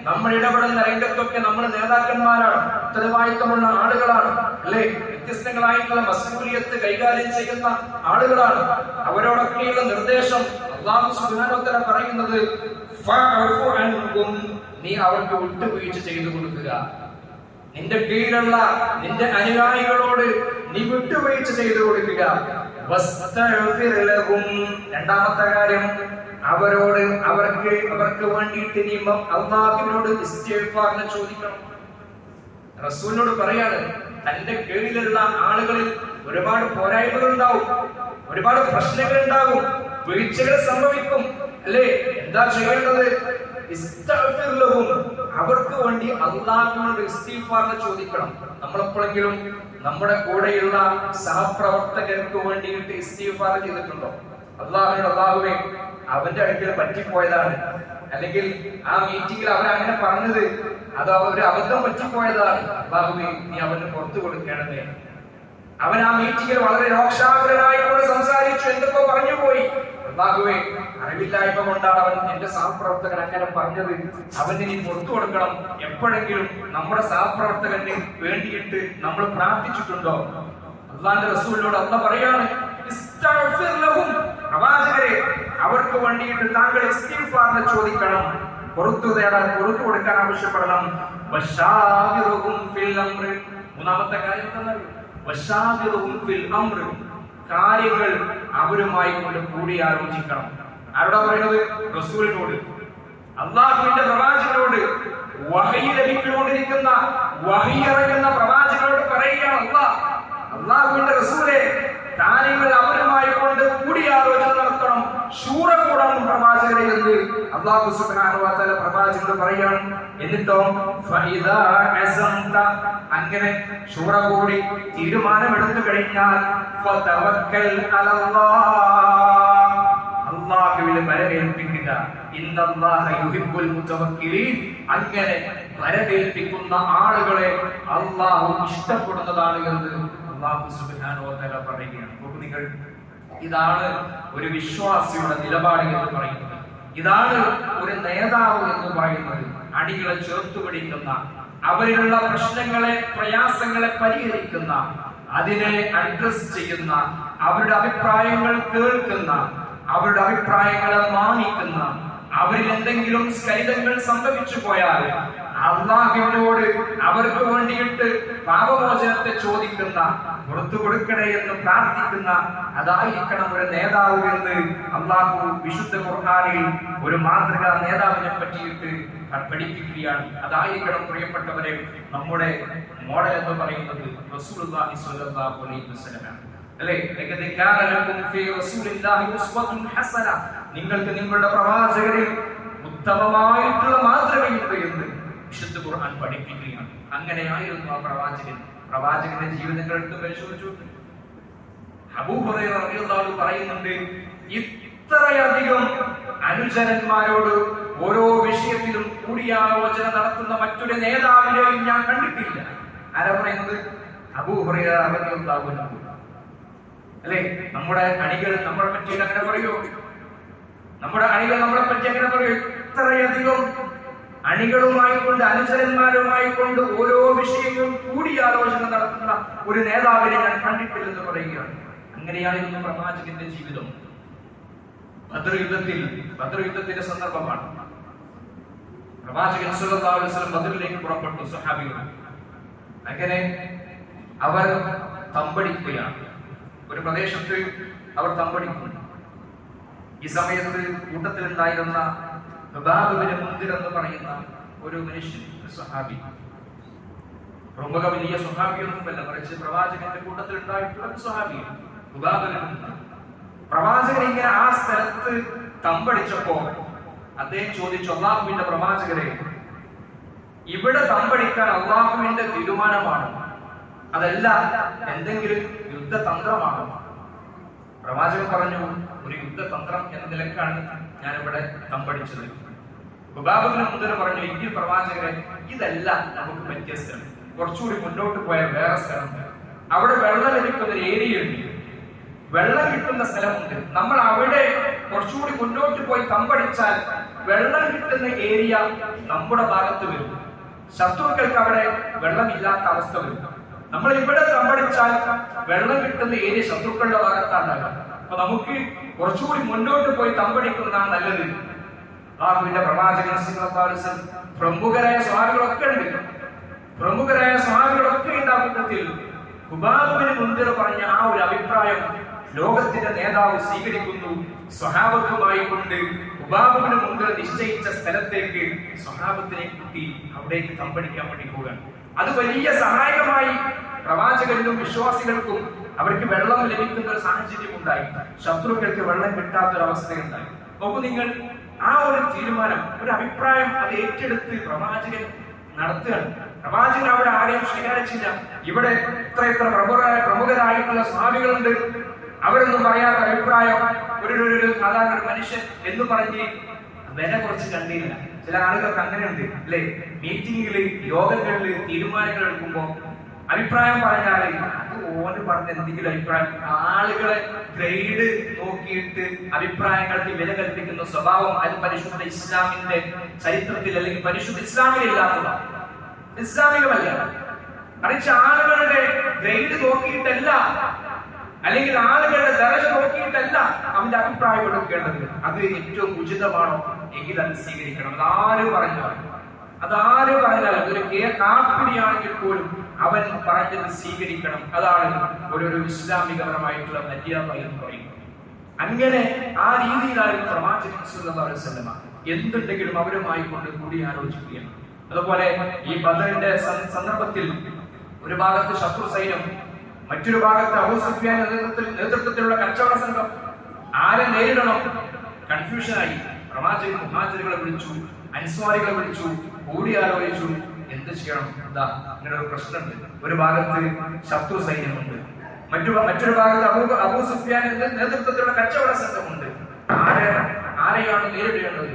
നമ്മൾ ഇടപെടുന്ന രംഗത്തൊക്കെ നമ്മൾ നേതാക്കന്മാരാണ്, ഉത്തരവാദിത്തമുള്ള ആളുകളാണ്, അല്ലേ? വ്യത്യസ്തങ്ങളായിട്ടുള്ള മസ്ഊലിയത്ത് കൈകാര്യം ചെയ്യുന്ന ആളുകളാണ്. അവരോടൊക്കെയുള്ള നിർദ്ദേശം അല്ലാഹു സുബ്ഹാനഹു വ തആല പറയുന്നത് ഫഅഫു അൻഹും, നീ അവർക്ക് വിട്ടുവീഴ്ച ചെയ്തു കൊടുക്കുക. നിന്റെ കീഴിലുള്ള നിന്റെ അനുയായികളോട് നീ വിട്ടുവീഴ്ച ചെയ്തു കൊടുക്കുക. വസ്തഗ്ഫിർ ലഹും, രണ്ടാമത്തെ കാര്യം അവരോട് അവർക്ക് വേണ്ടിയിട്ട് നീ അല്ലാഹുവിനോട് ഇസ്തിഗ്ഫാർ ചോദിക്കണം. റസൂലിനോട് പറയാണ്, തന്റെ കീഴിലുള്ള ആളുകളിൽ ഒരുപാട് പോരായ്മകൾ ഉണ്ടാവും, ഒരുപാട് പ്രശ്നങ്ങൾ ഉണ്ടാവും, വീഴ്ചകൾ സംഭവിക്കും അല്ലേ? എന്താ ചെയ്യേണ്ടത്? ഇസ്തഗ്ഫിർ ലഹും, അവർക്ക് വേണ്ടി അല്ലാഹുവിനോട് ഇസ്തിഗ്ഫാർ ചോദിക്കണം. നമ്മളെപ്പോഴെങ്കിലും നമ്മുടെ കൂടെയുള്ള സഹപ്രവർത്തകർക്ക് വേണ്ടിയിട്ട് ഇസ്തിഗ്ഫാർ ചെയ്തിട്ടുണ്ടോ? അല്ലാഹുവിനോട്, അല്ലാഹുവേ അവന്റെ അടുക്കൽ പറ്റിപ്പോയതാണ്, അല്ലെങ്കിൽ ആ മീറ്റിംഗിൽ അവരങ്ങനെ പറഞ്ഞത് അത് ഒരു അബദ്ധം പറ്റിപ്പോയതാണ്, അല്ലാഹുവേ നീ അവന് പുറത്തു കൊടുക്കണമേ. അവൻ ആ മീറ്റിംഗിൽ വളരെ രോക്ഷാകുലനായിക്കൊണ്ട് സംസാരിച്ചു, എന്തൊക്കെ പറഞ്ഞു പോയി, അല്ലാഹുവേ അറിവില്ലായ്മ കൊണ്ടാണ് അവൻ എന്റെ സഹപ്രവർത്തകൻ അങ്ങനെ പറഞ്ഞത്, അവന് നീ പുറത്തു കൊടുക്കണം. എപ്പോഴെങ്കിലും നമ്മുടെ സഹപ്രവർത്തകന് വേണ്ടിയിട്ട് നമ്മൾ പ്രാർത്ഥിച്ചിട്ടുണ്ടോ? അല്ലാഹുവിന്റെ റസൂലിനോട് അല്ലാഹു പറയാണ്, ഇസ്തഗ്ഫിർ ലഹും, പ്രവാചകരെ അവർക്ക് വേണ്ടിയിട്ട് താങ്കൾ ഇസ്തിഗ്ഫാർ ചോദിക്കണം, പുറത്തു തേടാൻ, പുറത്തു കൊടുക്കാൻ ആവശ്യപ്പെടണം. വശാവിറുഹും ഫിൽ അംർ, മൂന്നാമത്തെ കാര്യം എന്താണ്? വശാവിറുഹും ഫിൽ അംർ, കാര്യങ്ങൾ അവരുമായി കൊണ്ട് കൂടിയാലോചിക്കണം. ആരോടാ പറയുന്നത്? റസൂലിനോട്, അല്ലാഹുവിന്റെ പ്രവാചകനോട്, വഹയി ലഭിച്ചുകൊണ്ടിരിക്കുന്ന, വഹയി ഇറങ്ങുന്ന പ്രവാചകനോട് പറയുകയാണ്, അല്ലാഹുവിന്റെ റസൂലേ കാര്യങ്ങൾ അവരുമായി കൊണ്ട് കൂടിയാലോചന നടത്തണം, ശൂറ കൂടണം പ്രവാചകരെ എന്ന് അല്ലാഹു സുബ്ഹാനഹു വ തആല പ്രവാചകനോട് പറയാണ്. എന്നിട്ടോ ഫഇദാ അസംത, അങ്ങനെ ശൂറ കൂടി തീരുമാനമെടുത്തു കഴിഞ്ഞാൽ ഫതവക്കൽ അലല്ലാഹ്, അല്ലാഹുവിൽ വരവേൽപ്പിക്കുക. ഇന്നല്ലാഹ യുഹിബ്ബുൽ മുതവക്കിലീൻ, അങ്ങനെ വരവേൽപ്പിക്കുന്ന ആളുകളെ അല്ലാഹു ഇഷ്ടപ്പെടുന്നതാണ് എന്ന് അല്ലാഹു സുബ്ഹാനഹു വ തആല പറയുകയാണ്. നിങ്ങൾ, ഇതാണ് ഒരു വിശ്വാസിയുടെ നിലപാട് എന്ന് പറയുന്നത്, ഇതാണ് ഒരു നേതാവ് എന്ന് പറയുന്നത്. അണികളെ ചേർത്തു പിടിക്കുന്ന, അവരിലുള്ള പ്രശ്നങ്ങളെ, പ്രയാസങ്ങളെ പരിഹരിക്കുന്ന, അതിനെ അഡ്രസ് ചെയ്യുന്ന, അവരുടെ അഭിപ്രായങ്ങൾ കേൾക്കുന്ന, അവരുടെ അഭിപ്രായങ്ങളെ മാനിക്കുന്ന, അവരിൽ എന്തെങ്കിലും സ്ഖലിതങ്ങൾ സംഭവിച്ചു പോയാൽ അല്ലാഹുവിനോട് അവർക്ക് വേണ്ടിയിട്ട് പാപമോചനത്തെ ചോദിക്കുന്ന, പുറത്തു കൊടുക്കണേ എന്ന് പ്രാർത്ഥിക്കുന്ന, അതായിരിക്കണം ഒരു നേതാവ് എന്ന് അല്ലാഹു വിശുദ്ധ ഖുർആനിൽ ഒരു മാതൃകാ നേതാവിനെ പറ്റിയിട്ട് പഠിപ്പിക്കുകയാണ്. അതായിരിക്കണം പ്രിയപ്പെട്ടവരെ നമ്മുടെ മോഡൽ എന്ന് പറയുന്നത് റസൂലുള്ളാഹി സ്വല്ലല്ലാഹു അലൈഹി വസല്ലം അല്ലേ? ലഖദ് കാന ലക്കും ഫീ റസൂലില്ലാഹി ഉസ്വത്തുൻ ഹസന, നിങ്ങൾക്ക് നിങ്ങളുടെ പ്രവാചകരിൽ ഉത്തമമായിട്ടുള്ള മാതൃകയുണ്ട് എന്ന് വിശുദ്ധ ഖുർആൻ പഠിപ്പിക്കുകയാണ്. അങ്ങനെയായിരുന്നു ആ പ്രവാചകൻ. പ്രവാചകന്റെ ജീവിതങ്ങൾ എടുത്ത് പരിശോധിച്ചു. അബൂ ഹുറൈറ റളിയല്ലാഹു അൻഹു പറയുന്നുണ്ട്, ഇത്രയധികം അനുചരന്മാരോട് ഓരോ വിഷയത്തിലും കൂടിയാലോചന നടത്തുന്ന മറ്റൊരു നേതാവിനെയും ഞാൻ കണ്ടിട്ടില്ല. ആരാ പറയുന്നത്? അബൂ ഹുറൈറ റളിയല്ലാഹു അൻഹു അല്ലേ? നമ്മുടെ അണികൾ നമ്മളെ പറ്റി അങ്ങനെ പറയോ? നമ്മുടെ അണികൾ നമ്മളെ പറ്റി അങ്ങനെ പറയോ? ഇത്രയധികം അണികളുമായി കൊണ്ട്, അനുചരന്മാരുമായി കൊണ്ട് ഓരോ വിഷയങ്ങളും കൂടിയാലോചന നടത്തുന്ന ഒരു നേതാവിനെ ഞാൻ കണ്ടിട്ടില്ലെന്ന് പറയുകയാണ്. അങ്ങനെയായിരുന്നു പ്രവാചകന്റെ ജീവിതം. ബദർ യുദ്ധത്തിന്റെ സന്ദർഭമാണ്. പ്രവാചകൻ സല്ലല്ലാഹു അലൈഹി വസല്ലം ബദറിലേക്ക് പുറപ്പെട്ടു സ്വഹാബികൾ. അങ്ങനെ അവർ തമ്പടിക്കുകയാണ്. ഒരു പ്രദേശത്ത് അവർ തമ്പടിക്കുന്നു. ഈ സമയത്ത് കൂട്ടത്തിലുണ്ടായിരുന്ന മുന്തിർ എന്ന് പറയുന്ന ഒരു മനുഷ്യൻ, സ്വഹാബി, പ്രമുഖ വലിയ സ്വഹാബിയൊന്നുമല്ല, മറിച്ച് പ്രവാചകന്റെ കൂട്ടത്തിൽ ഉണ്ടായിട്ടുള്ള സ്വഹാബിയാണ്. പ്രവാചകൻ ഇങ്ങനെ ആ സ്ഥലത്ത് തമ്പടിച്ചപ്പോ അദ്ദേഹം ചോദിച്ചു, അല്ലാഹുവിന്റെ പ്രവാചകരെ, ഇവിടെ തമ്പടിക്കാൻ അല്ലാഹുവിന്റെ തീരുമാനമാണ്, അതല്ല എന്തെങ്കിലും യുദ്ധതന്ത്രമാണ്? പ്രവാചകൻ പറഞ്ഞു, ഒരു യുദ്ധതന്ത്രം എന്ന നിലക്കാണ് ഞാനിവിടെ തമ്പടിച്ചത്. മുന്തിർ പറഞ്ഞു, ഇന്ത്യ പ്രവാചകരെ, ഇതല്ല നമുക്ക് പറ്റിയ സ്ഥലം, കുറച്ചുകൂടി മുന്നോട്ട് പോയ വേറെ സ്ഥലമുണ്ട്, അവിടെ വെള്ളം ലഭിക്കുന്ന ഒരു ഏരിയ ഉണ്ട്, വെള്ളം കിട്ടുന്ന സ്ഥലമുണ്ട്, നമ്മൾ അവിടെ കുറച്ചുകൂടി മുന്നോട്ട് പോയി തമ്പടിച്ചാൽ വെള്ളം കിട്ടുന്ന ഏരിയ നമ്മുടെ ഭാഗത്ത് വരും, ശത്രുക്കൾക്ക് അവിടെ വെള്ളമില്ലാത്ത അവസ്ഥ വരും. നമ്മൾ ഇവിടെ തമ്പടിച്ചാൽ വെള്ളം കിട്ടുന്ന ഏരിയ ശത്രുക്കളുടെ ഭാഗത്താണ്ടാകുക. അപ്പൊ നമുക്ക് കുറച്ചുകൂടി മുന്നോട്ട് പോയി തമ്പടിക്കുന്നതാണ് നല്ലത്. അല്ലാഹുവിന്റെ പ്രവാചകൻ സല്ലല്ലാഹു അലൈഹി വസല്ലം പ്രമുഖരായ സ്വഹാബികളൊക്കെ ഉണ്ട്. പ്രമുഖരായ സ്വഹാബികളൊക്കെ ഉണ്ട് ആ കൂട്ടത്തിൽ. ഖുബാബ് ബിൻ മുൻദിർ പറഞ്ഞ ആ ഒരു അഭിപ്രായം ലോകത്തിന്റെ നേതാവ് സ്വീകരിക്കുന്നു. സ്വഹാബത്തുമായി കൊണ്ട് ഖുബാബ് ബിൻ മുൻദിർ നിശ്ചയിച്ച സ്ഥലത്തേക്ക് സ്വഹാബത്തിനെ കൂട്ടി അവിടേക്ക് തമ്പടിക്കാൻ വേണ്ടി പോകാൻ. അത് വലിയ സഹായകമായി പ്രവാചകനും വിശ്വാസികൾക്കും അവർക്ക് വെള്ളം ലഭിക്കുന്ന ഒരു സാഹചര്യം ഉണ്ടായി. ശത്രുക്കൾക്ക് വെള്ളം കിട്ടാത്തൊരവസ്ഥയുണ്ടായി. നോക്കൂ നിങ്ങൾ, ആ ഒരു തീരുമാനം, ഒരു അഭിപ്രായം അത് ഏറ്റെടുത്ത് പ്രവാചകൻ നടത്തുകയാണ്. പ്രവാചകൻ അവിടെ ആരെയും ശകാരിച്ചില്ല. ഇവിടെ എത്ര പ്രമുഖരായിട്ടുള്ള സ്വഹാബികളുണ്ട്, അവരൊന്നും പറയാത്ത അഭിപ്രായം ഒരു സാധാരണ ഒരു മനുഷ്യൻ എന്ന് പറഞ്ഞ് വില കുറച്ച് കണ്ടില്ല. ചില ആളുകൾക്ക് അങ്ങനെയുണ്ട് അല്ലെ? മീറ്റിംഗില്, യോഗങ്ങളില് തീരുമാനങ്ങൾ എടുക്കുമ്പോ അഭിപ്രായം പറഞ്ഞാല് അത് ഓന് പറഞ്ഞ എന്തെങ്കിലും അഭിപ്രായം, ആളുകളെ ഗ്രേഡ് നോക്കിയിട്ട് അഭിപ്രായങ്ങൾക്ക് വില കൽപ്പിക്കുന്ന സ്വഭാവം അത് പരിശുദ്ധ ഇസ്ലാമിന്റെ ചരിത്രത്തിൽ അല്ലെങ്കിൽ പരിശുദ്ധ ഇസ്ലാമിലില്ലാത്തതാണ്. ഇസ്ലാമികമല്ല. മറിച്ച് ആളുകളുടെ ഗ്രേഡ് നോക്കിയിട്ടല്ല, അല്ലെങ്കിൽ ആളുകളുടെ ദർജ നോക്കിയിട്ടല്ല അവന്റെ അഭിപ്രായം എടുക്കേണ്ടത്. അത് ഏറ്റവും ഉചിതമാണോ എങ്കിൽ അത് സ്വീകരിക്കണം. അതാര് പറഞ്ഞാലും അതൊരു കാപ്പിടിയാണെങ്കിൽ പോലും അവൻ പറഞ്ഞത് സ്വീകരിക്കണം. അതാണ് ഒരു ഇസ്ലാമികപരമായിട്ടുള്ള മര്യാദ എന്ന് പറയുന്നത്. അങ്ങനെ ആ രീതിയിലായിരുന്നു പ്രവാചകൻ സല്ലല്ലാഹു അലൈഹി വസല്ലം എന്തുണ്ടെങ്കിലും അവരുമായി കൊണ്ട് കൂടിയാലോചിക്കുകയാണ്. അതുപോലെ ഈ ബദറിന്റെ സന്ദർഭത്തിൽ ഒരു ഭാഗത്ത് ശത്രു സൈന്യം, മറ്റൊരു ഭാഗത്ത് അബൂ സുഫിയാൻ നേതൃത്വത്തിലുള്ള കച്ചവട സംഘം. ആരെ നേരിടണം? കൺഫ്യൂഷനായി. പ്രവാചകൻ മുഹാജിറുകളെ വിളിച്ചു, അൻസ്വാരികളെ വിളിച്ചു, കൂടിയാലോചിച്ചു എന്ത് ചെയ്യണം. ഇങ്ങനെ ഒരു പ്രശ്നമുണ്ട്. ഒരു ഭാഗത്ത് ശത്രു സൈന്യമുണ്ട്, മറ്റൊരു ഭാഗത്ത് അബൂ സുഫിയാന്റെ നേതൃത്വത്തിലുള്ള കച്ചവട സംഘമുണ്ട്. ആരെയാണ് നേരിടേണ്ടത്?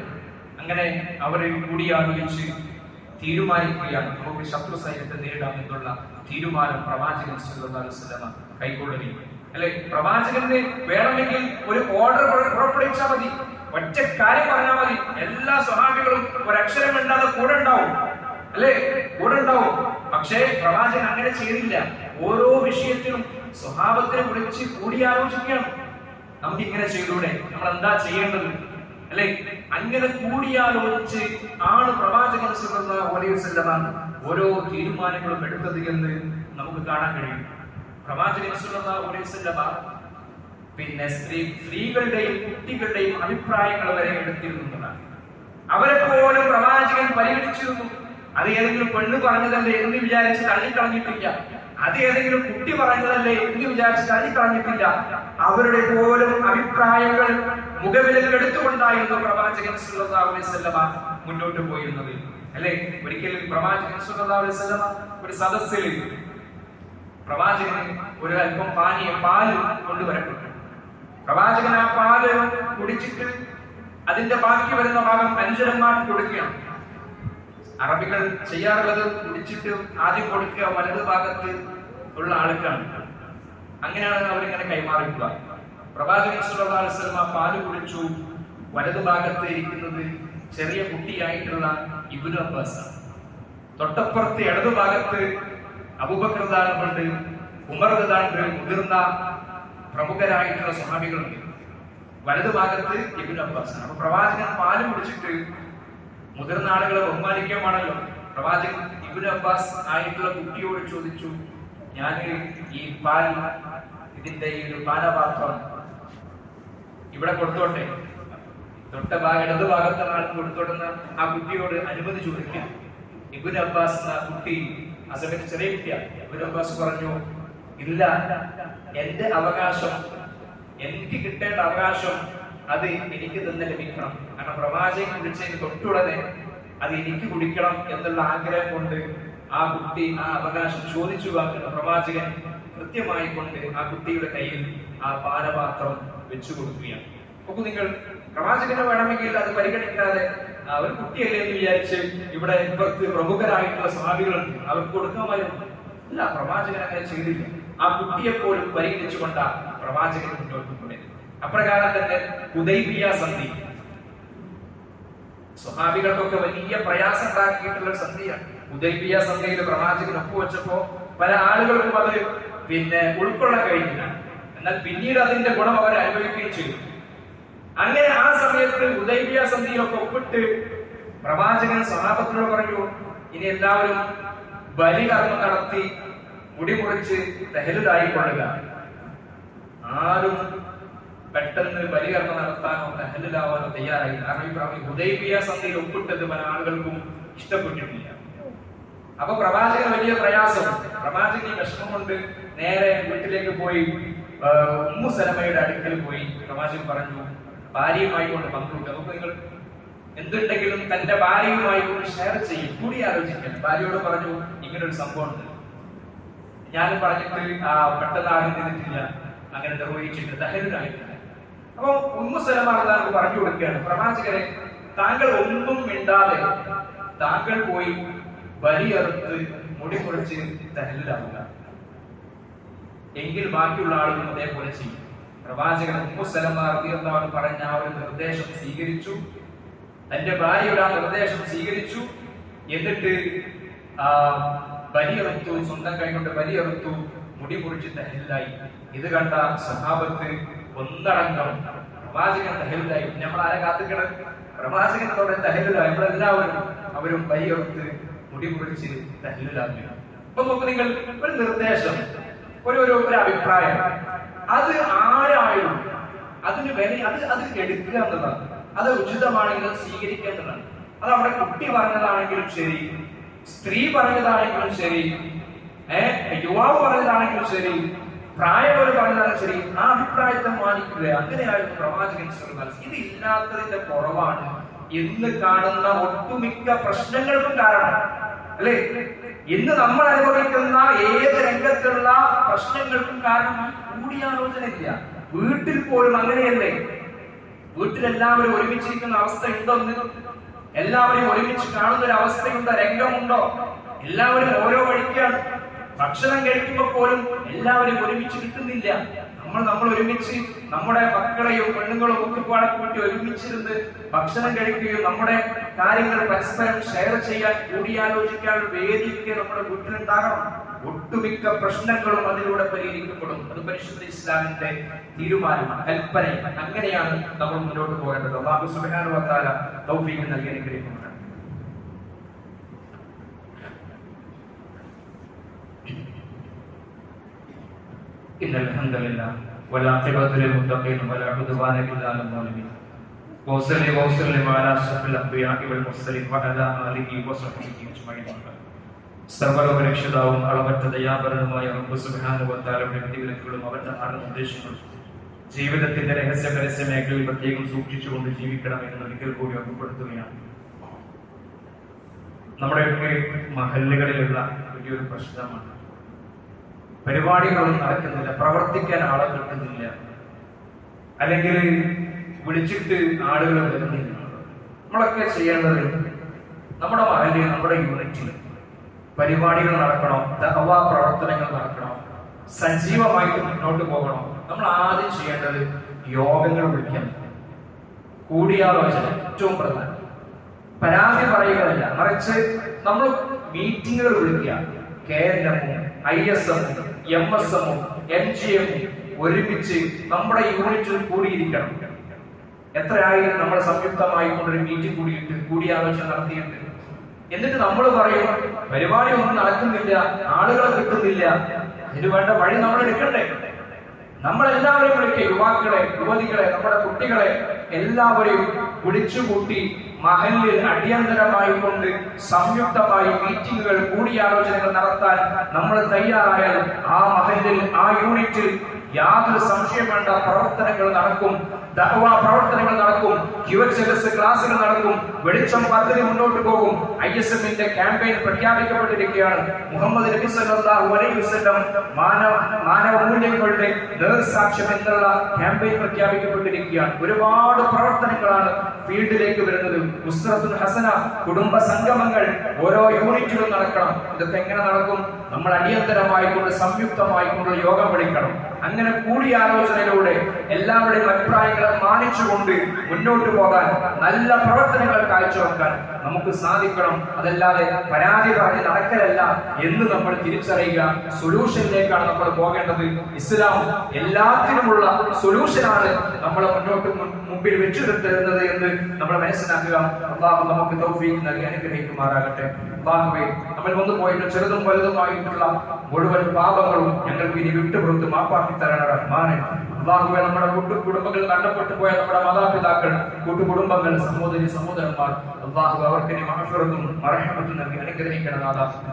അങ്ങനെ അവരെ കൂടിയാലോചിച്ച് തീരുമാനിക്കുകയാണ്. നമുക്ക് ശത്രു സൈന്യത്തെ നേരിടാം എന്നുള്ള തീരുമാനം പ്രവാചകൻ സല്ലല്ലാഹു അലൈഹി വസല്ലം കൈക്കൊള്ളുകയും അല്ലെ. പ്രവാചകന് വേണമെങ്കിൽ ഒരു ഓർഡർ പുറപ്പെടുവിച്ചാൽ മതി, ഒറ്റ കാര്യം പറഞ്ഞാൽ മതി, എല്ലാ സ്വഹാബികളും ഒരക്ഷരം ഇണ്ടാതെ കൂടെ ഉണ്ടാവും അല്ലെ, കൂടെ ഉണ്ടാവും. പക്ഷേ പ്രവാചകൻ അങ്ങനെ ചെയ്തില്ല. ഓരോ വിഷയത്തിലും സ്വഹാബത്തിനെ വിളിച്ച് കൂടിയാലോചിക്കണം. നമുക്ക് ഇങ്ങനെ ചെയ്തൂടെ, നമ്മൾ എന്താ ചെയ്യേണ്ടത് അല്ലെ? അങ്ങനെ കൂടിയാലോചിച്ച് ആണ് പ്രവാചകൻ സല്ലല്ലാഹു അലൈഹി വസല്ലം ഓരോ തീരുമാനങ്ങളും എടുത്തത് എന്ന് നമുക്ക് കാണാൻ കഴിയും. പ്രവാചകൻ സല്ലല്ലാഹു അലൈഹി വസല്ലം പിന്നെ സ്ത്രീകളുടെയും കുട്ടികളുടെയും അഭിപ്രായങ്ങൾ വരെ എടുത്തിരുന്നതാണ്. അവരെ പോലും പ്രവാചകൻ പരിഗണിച്ചിരുന്നു. അത് ഏതെങ്കിലും പെണ്ണ് പറഞ്ഞതല്ലേ എന്ന് വിചാരിച്ച് തള്ളിക്കളഞ്ഞിട്ടില്ല. അത് ഏതെങ്കിലും കുട്ടി പറഞ്ഞതല്ലേ എന്ന് വിചാരിച്ച് തള്ളിക്കളഞ്ഞിട്ടില്ല. അവരുടെ പോലും അഭിപ്രായങ്ങൾ മുഖവിലേക്ക് എടുത്തുകൊണ്ടായിരുന്നു പ്രവാചകൻ സല്ലല്ലാഹു അലൈഹി വസല്ലം മുന്നോട്ട് പോയിരുന്നത് അല്ലെ. ഒരിക്കലും പ്രവാചകൻ സല്ലല്ലാഹു അലൈഹി വസല്ലം ഒരു സദസ്സിൽ പ്രവാചകന് ഒരു അല്പം പാല് കൊണ്ടുവരപ്പെട്ടു. പ്രവാചകൻ ആ പാല് കുടിച്ചിട്ട് അതിന്റെ ബാക്കി വരുന്ന ഭാഗം അനുചരന്മാർക്ക് കൊടുക്കുകയാണ്. അറബികൾ ചെയ്യാറുള്ളത് കുടിച്ചിട്ട് ആദ്യം കൊടുക്കുക വലത് ഭാഗത്ത് ഉള്ള ആൾക്കാണ്. അങ്ങനെയാണ് അവരിങ്ങനെ കൈമാറിക്കുക. പ്രവാചകൻ സല്ലല്ലാഹു അലൈഹി വസല്ലം പാല് കുടിച്ചു. വലത് ഭാഗത്ത് ഇരിക്കുന്നത് ചെറിയ കുട്ടിയായിട്ടുള്ള ഇബ്നു അബ്ബാസ് ആണ്. തൊട്ടപ്പുറത്ത് ഇടതു ഭാഗത്ത് അബൂബക്കർ റളിയല്ലാഹു, ഉമർ റളിയല്ലാഹു, മുതിർന്ന പ്രമുഖരായിട്ടുള്ള സ്വഹാബികളുണ്ട്. വലതു ഭാഗത്ത് ഇബ്നു അബ്ബാസ് ആണ്. അപ്പൊ പ്രവാചകൻ പാല് കുടിച്ചിട്ട് മുതിർന്ന ആളുകളെ ബഹുമാനിക്കാമാണല്ലോ. പ്രവാചകൻ ഇബ്നു അബ്ബാസ് ആയിട്ടുള്ള കുട്ടിയോട് ചോദിച്ചു, ഞാൻ ഈ പാൽ, ഇതിന്റെ ഈ ഒരു പാനപാത്രം ഇവിടെ കൊടുത്തോട്ടെ? ഇടതു ഭാഗത്തുള്ള ആൾക്ക് കൊടുത്തോട്ടെന്ന് ആ കുട്ടിയോട് അനുമതി ചോദിക്കാം. ഇബ്നു അബ്ബാസ് എന്ന കുട്ടി ആ സമയത്ത് ചെറിയ കുട്ടിയാണ്. ഇബ്നു അബ്ബാസ് പറഞ്ഞു, ഇല്ല, എന്റെ അവകാശം, എനിക്ക് കിട്ടേണ്ട അവകാശം അത് എനിക്ക് തന്നെ ലഭിക്കണം. കാരണം പ്രവാചകൻ കുടിച്ചതിന് തൊട്ടുടനെ അത് എനിക്ക് കുടിക്കണം എന്നുള്ള ആഗ്രഹം കൊണ്ട് ആ കുട്ടി ആ അവകാശം ചോദിച്ചു വാങ്ങുന്ന പ്രവാചകൻ കൃത്യമായി കൊണ്ട് ആ കുട്ടിയുടെ കയ്യിൽ ആ പാനപാത്രം വെച്ചു കൊടുക്കുകയാണ്. അപ്പൊ നിങ്ങൾ പ്രവാചകന് വേണമെങ്കിൽ അത് പരിഗണിക്കാതെ ഒരു കുട്ടിയല്ലേ എന്ന് വിചാരിച്ച് ഇവിടെ ഇപ്പുറത്ത് പ്രമുഖരായിട്ടുള്ള സ്വഹാബികളുണ്ട്, അവർക്ക് കൊടുക്കാമായിരുന്നു. അല്ല, പ്രവാചകൻ അങ്ങനെ ചെയ്തില്ല. ആ കുട്ടിയെ പോലും പരിഗണിച്ചുകൊണ്ടാണ് പ്രവാചകൻ മുന്നോട്ട് പോയത്. അപ്രകാരം തന്നെ ഹുദൈബിയ സന്ധി സ്വഹാബികൾക്കൊക്കെ വലിയ പ്രയാസം ഉണ്ടാക്കിയിട്ടുള്ള സന്ധിയാണ്. ഹുദൈബിയ സന്ധിയിൽ പ്രവാചകൻ ഒപ്പുവെച്ചപ്പോ പല ആളുകൾക്കും അത് ഉൾക്കൊള്ളാൻ കഴിഞ്ഞില്ല. എന്നാൽ പിന്നീട് അതിന്റെ ഗുണം അവർ അനുഭവിക്കുകയും ചെയ്തു. അങ്ങനെ ആ സമയത്ത് ഹുദൈബിയ സന്ധിയിലൊക്കെ ഒപ്പിട്ട് പ്രവാചകൻ സ്വഹാബത്തിനോട് പറഞ്ഞു, ഇനി എല്ലാവരും ബലികർമ്മം നടത്തി മുടി മുറിച്ച് തഹല്ലുലായിക്കൊള്ളുക. ആരും പെട്ടെന്ന് ബലികർമ്മം നടത്താനോ തഹല്ലുലാവാനോ തയ്യാറായി. കാരണം ഈ ഹുദൈബിയ സന്ധിയിൽ ഒപ്പിട്ടത് പല ആളുകൾക്കും ഇഷ്ടപ്പെട്ടിട്ടില്ല. അപ്പൊ പ്രവാചകൻ വലിയ പ്രയാസം. പ്രവാചകൻ ഈ വിഷമം കൊണ്ട് നേരെ വീട്ടിലേക്ക് പോയി ഉമ്മു സലമയുടെ അടുക്കൽ പോയി പ്രവാചകൻ പറഞ്ഞു, ഭാര്യയുമായി കൊണ്ട് പങ്കുവെക്കുക. അപ്പൊ നിങ്ങൾ എന്തുണ്ടെങ്കിലും തന്റെ ഭാര്യയുമായി കൊണ്ട് ഷെയർ ചെയ്യും, കൂടി ആലോചിക്കണം. ഭാര്യയോട് പറഞ്ഞു, ഇങ്ങനൊരു സംഭവം ഉണ്ട്, ഞാനും പറഞ്ഞിട്ട് പെട്ടെന്ന് ആരും ചെയ്തിട്ടില്ല, അങ്ങനെ നിർവഹിച്ചിട്ട് തഹല്ലുലായിട്ടില്ല. അപ്പൊ ഉമ്മു സലമ താങ്കൾ പറഞ്ഞു കൊടുക്കുകയാണ്, പ്രവാചകരെ താങ്കൾ ഒന്നും മിണ്ടാതെ താങ്കൾ പോയി ബലിയറുത്ത് മുടി മുറിച്ച് തഹല്ലുലാവുക, എങ്കിൽ ബാക്കിയുള്ള ആളുകളും അതേപോലെ ചെയ്യും. പ്രവാചകൻ ഉമ്മു സലമ റളിയല്ലാഹു പറഞ്ഞ ആ ഒരു നിർദ്ദേശം സ്വീകരിച്ചു. തന്റെ ഭാര്യയുടെ ആ നിർദ്ദേശം സ്വീകരിച്ചു. എന്നിട്ട് ബലിയറുത്തു, സ്വന്തം കൈകൊണ്ട് ബലിയറുത്തു, മുടി മുറിച്ച് തഹല്ലുലായി. ഇത് കണ്ട സഹാബത്ത് ഒന്നടങ്കം പ്രവാചകൻ തഹല്ലുലായി. നമ്മൾ ആരെ കാത്തിക്കണം? പ്രവാചകനോടെ തഹല്ലുലായി. നമ്മളെല്ലാവരും അവരും ബലിയറുത്ത് മുടി മുറിച്ച് തഹല്ലുലാക്കുക. അപ്പൊ നോക്കൂ നിങ്ങൾ, ഒരു നിർദ്ദേശം, ഒരു അഭിപ്രായം, അത് ആരായാലും അതിന് അത് എടുക്കുക എന്നതാണ്. അത് ഉചിതമാണെങ്കിൽ അത് സ്വീകരിക്കുക എന്നതാണ്. അത് അവിടെ കുട്ടി പറഞ്ഞതാണെങ്കിലും ശരി, സ്ത്രീ പറഞ്ഞതാണെങ്കിലും ശരി, യുവാവ് പറഞ്ഞതാണെങ്കിലും ശരി, പ്രായമുള്ളവർ പറഞ്ഞതാണെങ്കിലും ശരി, ആ അഭിപ്രായത്തെ മാനിക്കുക. അങ്ങനെയായിരുന്നു പ്രവാചകൻ സ്വല്ലല്ലാഹു അലൈഹി വസല്ലം. ഇത് ഇല്ലാത്തതിന്റെ കുറവാണ് ഇന്ന് കാണുന്ന ഒട്ടുമിക്ക പ്രശ്നങ്ങൾക്കും കാരണം, അല്ലെ? ഇന്ന് നമ്മൾ അനുഭവിക്കുന്ന ഏത് രംഗത്തുള്ള പ്രശ്നങ്ങൾക്കും കാരണം കൂടിയാലോചന ഇല്ല. വീട്ടിൽ പോലും അങ്ങനെയല്ലേ? വീട്ടിലെല്ലാവരും ഒരുമിച്ചിരിക്കുന്ന അവസ്ഥ ഉണ്ടോ? എല്ലാവരും ഒരുമിച്ച് കാണുന്ന ഒരു അവസ്ഥയുണ്ടോ? രംഗമുണ്ടോ? എല്ലാവരും ഓരോ വഴിക്കാണ്. ഭക്ഷണം കഴിക്കുമ്പോൾ പോലും എല്ലാവരും ഒരുമിച്ച് കിട്ടുന്നില്ല. നമ്മൾ ഒരുമിച്ച് നമ്മുടെ മക്കളെയും പെണ്ണുങ്ങളും ഒക്കെ കൂട്ടി ഒരുമിച്ചിരുന്ന് ഭക്ഷണം കഴിക്കുകയും നമ്മുടെ കാര്യങ്ങൾ പരസ്പരം ഷെയർ ചെയ്യാൻ, കൂടിയാലോചിക്കാൻ ഒരു വേദിയൊക്കെ നമ്മുടെ വീട്ടിലുണ്ടാകണം. ഒട്ടുമിക്ക പ്രശ്നങ്ങളും അതിലൂടെ പരിഹരിക്കപ്പെടും. അത് പരിശുദ്ധ ഇസ്ലാമിന്റെ തീരുമാനമാണ്, കൽപ്പനയാണ്. അങ്ങനെയാണ് നമ്മൾ മുന്നോട്ട് പോകേണ്ടത്. അല്ലാഹു സുബ്ഹാനഹു വ തആല തൗഫീഖ് നൽകി അനുഗ്രഹിക്കുന്നുണ്ട്. إن الحمد لله والعاقبة للمتقين ولا عدوان إلا على الظالمين وصلي وسلم على أشرف الأنبياء والمرسلين وعلى آله وصحبه أجمعين. സർവ്വലോകരക്ഷിതാവും അളവറ്റ ദയാപരനുമായ റബ്ബ് സുബ്ഹാനഹു വ തആലയുടെ വിധിവിലക്കുകളും അവന്റെ നിർദ്ദേശങ്ങളും ജീവിതത്തിന്റെ രഹസ്യ മേഖലയിൽ പ്രത്യേകം സൂക്ഷിച്ചുകൊണ്ട് ജീവിക്കണമെന്ന് ഒരിക്കൽ കൂടി ഓർമ്മപ്പെടുത്തുകയാണ്. നമ്മുടെയൊക്കെ മഹല്ലുകളിലുള്ള വലിയൊരു പ്രശ്നമാണ്. പരിപാടികളൊന്നും നടക്കുന്നില്ല, പ്രവർത്തിക്കാൻ ആളെ കിട്ടുന്നില്ല, അല്ലെങ്കിൽ വിളിച്ചിട്ട് ആളുകൾ വരുന്നില്ല. നമ്മളൊക്കെ ചെയ്യേണ്ടത് നമ്മുടെ മഹല്ലിൽ, നമ്മുടെ യൂണിറ്റിൽ പരിപാടികൾ നടക്കണം, ദഅവാ പ്രവർത്തനങ്ങൾ നടക്കണം, സജീവമായിട്ട് മുന്നോട്ട് പോകണം. നമ്മൾ ആദ്യം ചെയ്യേണ്ടത് യോഗങ്ങൾ വിളിക്കണം, കൂടിയാലോചന ഏറ്റവും പ്രധാനം. പരാതി പറയുകയല്ല, മറിച്ച് നമ്മൾ മീറ്റിങ്ങുകൾ വിളിക്കുക. KNM-ഉം ISM-ഉം MSM-ഉം MGM-ഉം ഒരുമിച്ച് നമ്മുടെ യൂണിറ്റിൽ കൂടിയിരിക്കണം. എത്രയായി നമ്മൾ സംയുക്തമായി കൊണ്ടൊരു മീറ്റിംഗ് കൂടിയിട്ട് കൂടിയാലോചന നടത്തിയിട്ട്, എന്നിട്ട് നമ്മൾ പറയും പരിപാടി ഒന്നും നടക്കുന്നില്ല, ആളുകളെ കിട്ടുന്നില്ല, ഇതിന് വേണ്ട വഴി നമ്മൾ എടുക്കണ്ടേ? നമ്മളെല്ലാവരും വിളിക്കുക, യുവാക്കളെ, യുവതികളെ, നമ്മുടെ കുട്ടികളെ എല്ലാവരെയും വിളിച്ചുകൂട്ടി മഹല്ലിൽ അടിയന്തരമായി കൊണ്ട് സംയുക്തമായി മീറ്റിങ്ങുകൾ, കൂടിയാലോചനകൾ നടത്താൻ നമ്മൾ തയ്യാറായാൽ ആ മഹല്ലിൽ, ആ യൂണിറ്റിൽ യാതൊരു സംശയം വേണ്ട പ്രവർത്തനങ്ങൾ നടക്കും. ദഅവാ പ്രവർത്തനങ്ങൾ നടക്കും, QHLS ക്ലാസുകൾ നടക്കും, വെളിച്ചം പദ്ധതി മുന്നോട്ട് പോകും. ISM-ന്റെ ക്യാമ്പയിൻ പ്രഖ്യാപിക്കപ്പെട്ടിരിക്കുകയാണ്. മുഹമ്മദ് നബി സല്ലല്ലാഹു അലൈഹി വസല്ലം മാനവ മൂല്യങ്ങളുടെ നേർസാക്ഷ്യം എന്നുള്ള ക്യാമ്പയിൻ പ്രഖ്യാപിക്കപ്പെട്ടിരിക്കുകയാണ്. ഒരുപാട് പ്രവർത്തനങ്ങളാണ് ഫീൽഡിലേക്ക് വരുന്നത്. ഉസ്റത്തുൽ ഹസന, കുടുംബ സംഗമങ്ങൾ ഓരോ യൂണിറ്റിലും നടക്കണം. ഇതൊക്കെ എങ്ങനെ നടക്കും? നമ്മൾ അടിയന്തരമായിക്കൊണ്ട് സംയുക്തമായിക്കൊണ്ട് യോഗം വിളിക്കണം. അങ്ങനെ കൂടിയാലോചനയിലൂടെ എല്ലാവരുടെയും അഭിപ്രായങ്ങളെ മാനിച്ചുകൊണ്ട് മുന്നോട്ട് പോകാൻ, നല്ല പ്രവർത്തനങ്ങൾ കാഴ്ചവെക്കാൻ നമുക്ക് സാധിക്കണം. അതല്ലാതെ പരാതി പറഞ്ഞ് നടക്കലല്ല എന്ന് നമ്മൾ തിരിച്ചറിയുക. സൊല്യൂഷനിലേക്കാണ് നമ്മൾ പോകേണ്ടത്. ഇസ്ലാം എല്ലാത്തിനുമുള്ള സൊല്യൂഷനാണ് നമ്മളെ മുമ്പിൽ വെച്ചു തരുന്നത് എന്ന് നമ്മൾ മനസ്സിലാക്കുക. അള്ളാഹു നമുക്ക് തൗഫീഖ് നൽകി അനുഗ്രഹിക്കുമാറാകട്ടെ. അള്ളാഹുവേ, നമ്മൾ വന്നു പോയിട്ട് ചെറുതും വലുതുമായിട്ടുള്ള മുഴുവൻ പാപങ്ങളും ഞങ്ങൾക്ക് ഇനി വിട്ടുപുറത്ത് മാപ്പാക്കി തരണ റഹ്മാനെ. അള്ളാഹുവേ, നമ്മുടെ കുടുംബങ്ങൾ നഷ്ടപ്പെട്ടു പോയ നമ്മുടെ മാതാപിതാക്കൾ, കൂട്ടുകുടുംബങ്ങൾ, സഹോദരി സഹോദരന്മാർ, അള്ളാഹു അവർക്ക് ഇനി മഹ്ഫിറത്തും മർഹമത്തും നൽകി അനുഗ്രഹിക്കണം.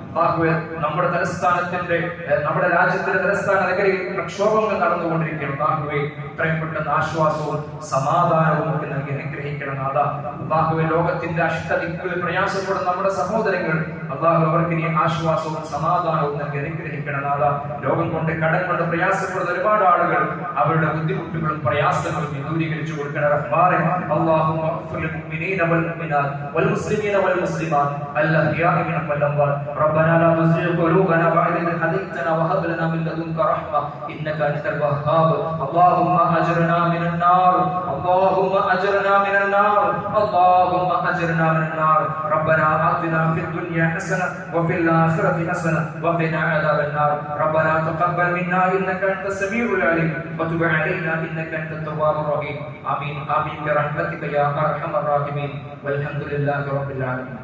അള്ളാഹുവേ, നമ്മുടെ തലസ്ഥാനത്തിന്റെ നമ്മുടെ രാജ്യത്തിന്റെ തലസ്ഥാന നഗരിയിൽ പ്രക്ഷോഭങ്ങൾ നടന്നുകൊണ്ടിരിക്കണം. അള്ളാഹുവേ, ഇത്രയും പെട്ടെന്ന് ആശ്വാസവും സമാധാനവും ഒക്കെ നൽകി അനുഗ്രഹിക്കണം. അള്ളാഹുവേ, ലോകത്തിന്റെ അഷ്ടദിക്കുകളിൽ പ്രയാസപ്പെടുന്ന നമ്മുടെ സഹോദരങ്ങൾ, അള്ളാഹു അവർക്ക് ഇനി ആശ്വാസവും സമാധാനവും നൽകി അനുഗ്രഹിക്കണം. ലോകം കൊണ്ട് കടം കൊണ്ട് പ്രയാസപ്പെടുന്ന ഒരുപാട് ആളുകൾ അവരുടെ ബുദ്ധിമുട്ടുകളും പ്രയാസങ്ങളും ദൂരീകരിച്ചു കൊടുക്കണം റഹ്മാനെ. അല്ലാഹുമ്മ ഗ്ഫിർ ലിൽ മുഅ്മിനീന വൽ മുഅ്മിനാത്ത് വൽ മുസ്ലിമീന വൽ മുസ്ലിമാത്ത് അൽഅഹ്യാഇ മിൻഹും വൽ അംവാത്ത്. റബ്ബനാ ലാ തുസിഗ് ഖുലൂബനാ ബഅദ ഇദ് ഹദൈതനാ വഹബ് ലനാ മിൻ ലദുൻക റഹ്മ ഇന്നക അൻതൽ വഹ്ഹാബ്. അല്ലാഹുമ്മ അജ്ർനാ മിനൻ നാർ, അല്ലാഹുമ്മ അജ്ർനാ മിനൻ നാർ, അല്ലാഹുമ്മ അജ്ർനാ മിനൻ നാർ. റബ്ബനാ ആതിനാ ഫിദ് ദുനിയ ഹസന വഫിൽ ആഖിറതി ഹസന വഖിനാ അദാബൻ നാർ. റബ്ബനാ തഖബ്ബൽ മിന്നാ ഇന്നക അൻതസ് സമീഉൽ അലീം وتب علينا إنك أنت التواب الرحيم. آمين آمين برحمتك يا أرحم الراحمين والحمد لله رب العالمين.